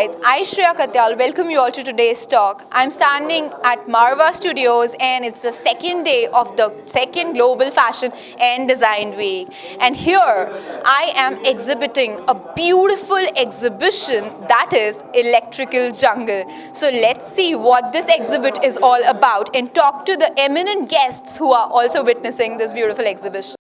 guys, I Shreya Katyal welcome you all to today's talk. I'm standing at Marva Studios and it's the second day of the second Global Fashion and Design Week. And here I am exhibiting a beautiful exhibition that is Electrical Jungle. So let's see what this exhibit is all about and talk to the eminent guests who are also witnessing this beautiful exhibition.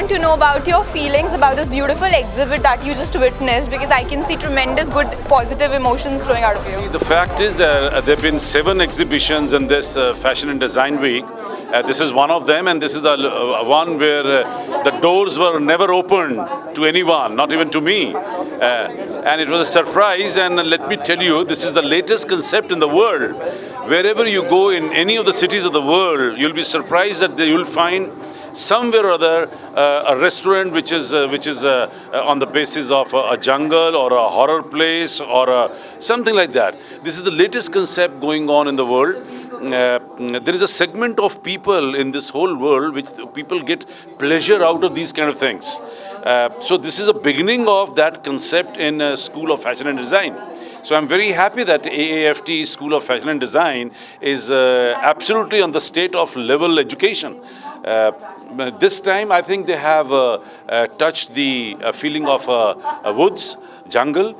To know about your feelings about this beautiful exhibit that you just witnessed, because I can see tremendous good positive emotions flowing out of you. The fact is that there have been 7 exhibitions in this Fashion and Design Week. This is one of them, and this is the one where the doors were never opened to anyone, not even to me. And it was a surprise, and let me tell you, this is the latest concept in the world. Wherever you go in any of the cities of the world, you'll be surprised that you'll find somewhere or other a restaurant which is on the basis of a jungle or a horror place or something like that. This is the latest concept going on in the world. There is a segment of people in this whole world which people get pleasure out of these kind of things. So this is a beginning of that concept in School of Fashion and Design. So I'm very happy that AAFT School of Fashion and Design is absolutely on the state of level education. This time I think they have touched the feeling of a woods, jungle,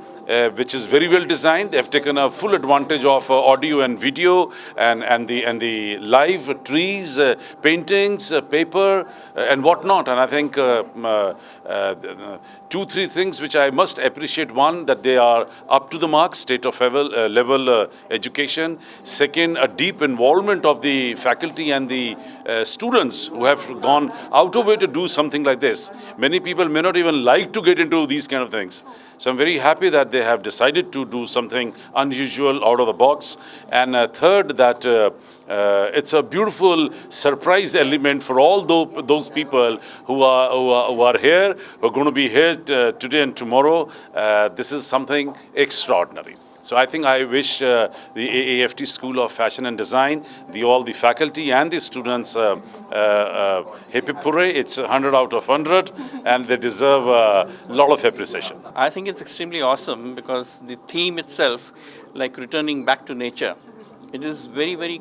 which is very well designed. They have taken a full advantage of audio and video and the live trees, paintings, paper, and whatnot. And I think 2-3 things which I must appreciate. One, that they are up to the mark, state of level education. Second, a deep involvement of the faculty and the students who have gone out of way to do something like this. Many people may not even like to get into these kind of things. So I'm very happy that they have decided to do something unusual, out of the box. And third, that it's a beautiful surprise element for all those people who are here, who are going to be here today and tomorrow. This is something extraordinary. So I think I wish the AAFT School of Fashion and Design, all the faculty and the students, happy purre. It's 100 out of 100, and they deserve a lot of appreciation. I think it's extremely awesome because the theme itself, like returning back to nature, it is very, very,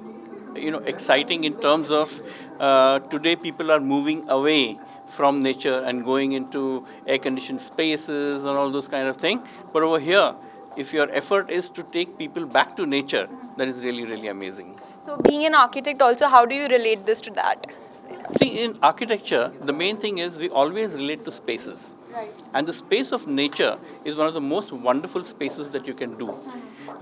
exciting in terms of today people are moving away from nature and going into air-conditioned spaces and all those kind of things. But over here, if your effort is to take people back to nature, that is really, really amazing. So being an architect also, how do you relate this to that? See, in architecture, the main thing is we always relate to spaces. Right. And the space of nature is one of the most wonderful spaces that you can do.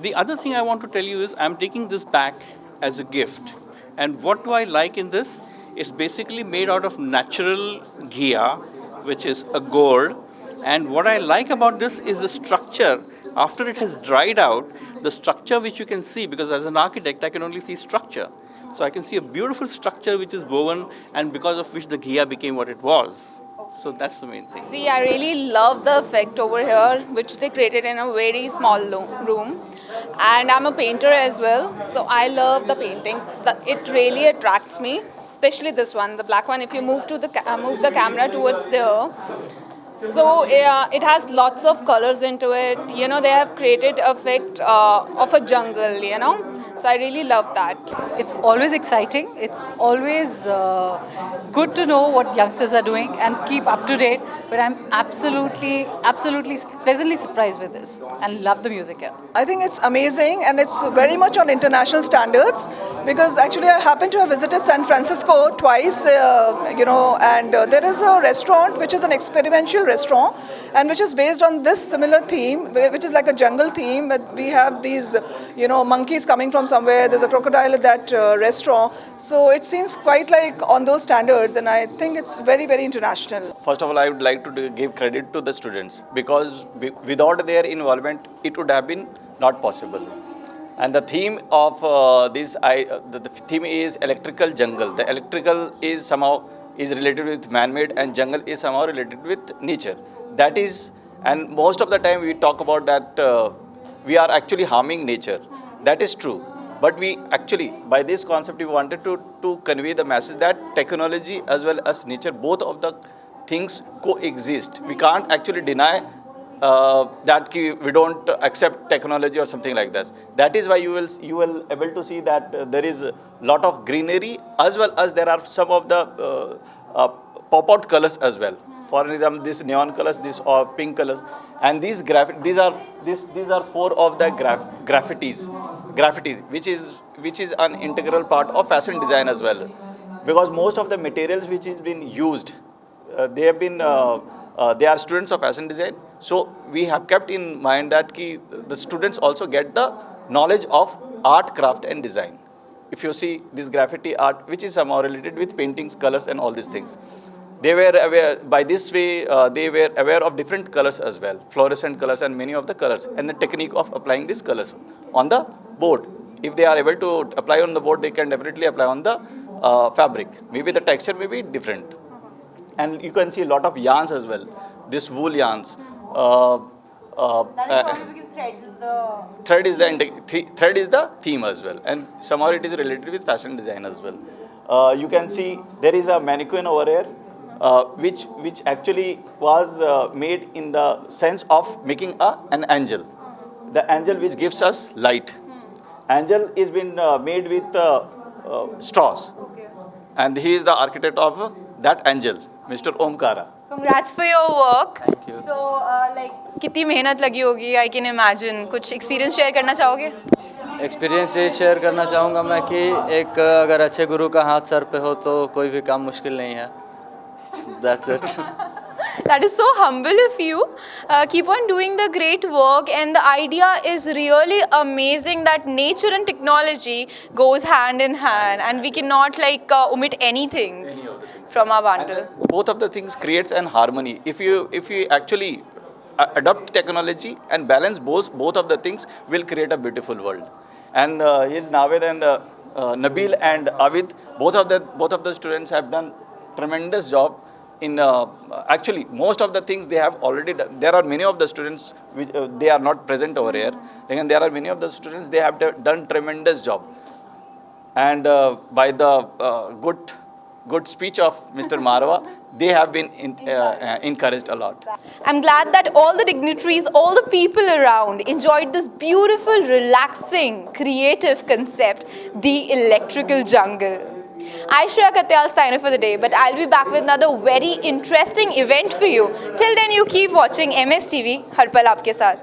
The other thing I want to tell you is I'm taking this back as a gift. And what do I like in this? It's basically made out of natural ghia, which is a gourd. And what I like about this is the structure. After it has dried out, the structure which you can see, because as an architect, I can only see structure. So I can see a beautiful structure which is woven and because of which the ghia became what it was. So that's the main thing. See, I really love the effect over here, which they created in a very small room. And I'm a painter as well, so I love the paintings. It really attracts me, especially this one, the black one. If you move the camera towards there, so it has lots of colors into it. They have created effect of a jungle. So I really love that. It's always exciting. It's always good to know what youngsters are doing and keep up to date. But I'm absolutely pleasantly surprised with this and love the music here. I think it's amazing and it's very much on international standards because actually I happen to have visited San Francisco twice, and there is a restaurant which is an experiential restaurant and which is based on this similar theme, which is like a jungle theme. We have these, monkeys coming from somewhere. There's a crocodile at that restaurant. So it seems quite like on those standards, and I think it's very, very international. First of all, I would like to give credit to the students because without their involvement, it would have been not possible. And the theme of the theme is electrical jungle. The electrical is somehow related with man-made, and jungle is somehow related with nature. That is, and most of the time we talk about that we are actually harming nature. That is true. But we actually, by this concept, we wanted to convey the message that technology as well as nature, both of the things coexist. We can't actually deny that we don't accept technology or something like this. That is why you will able to see that there is a lot of greenery as well as there are some of the pop-out colors as well. For example, these neon colors, these are pink colors, and these these are four of the graffiti, which is an integral part of fashion design as well, because most of the materials which is been used, they are students of fashion design. So we have kept in mind that the students also get the knowledge of art, craft, and design. If you see this graffiti art, which is somehow related with paintings, colors, and all these things. They were aware, by this way, they were aware of different colors as well, fluorescent colors and many of the colors, and the technique of applying these colors on the board. If they are able to apply on the board, they can definitely apply on the fabric. Maybe the texture may be different. And you can see a lot of yarns as well, this wool yarns. That is probably because Thread is the theme as well, and somehow it is related with fashion design as well. You can see there is a mannequin over here, which actually was made in the sense of making an angel. The angel which gives us light. Angel is been made with straws. Okay. And he is the architect of that angel, Mr. Omkara. Congrats for your work. Thank you. So, कितनी मेहनत लगी होगी? I can imagine. कुछ experience share करना चाहोगे? Experience ये share करना चाहूँगा मैं कि एक अगर अच्छे गुरु का हाथ सर पे हो तो कोई भी काम मुश्किल नहीं है. That's it. That is so humble of you. Keep on doing the great work, and the idea is really amazing that nature and technology goes hand in hand, and we cannot omit anything from our bundle. Both of the things creates an harmony. If you actually adopt technology and balance both of the things, will create a beautiful world. And here's Navid and Nabil and Avid. Both of the students have done tremendous job in actually most of the things they have already done. There are many of the students which they are not present over here, and there are many of the students they have done tremendous job, and by the good speech of Mr. Marwa, they have been encouraged a lot. I'm glad that all the dignitaries, all the people around enjoyed this beautiful, relaxing, creative concept, the electrical jungle. I, Shreya Katyal, sign off for the day, but I'll be back with another very interesting event for you. Till then, you keep watching MS TV, Har Pal Aapke Saath.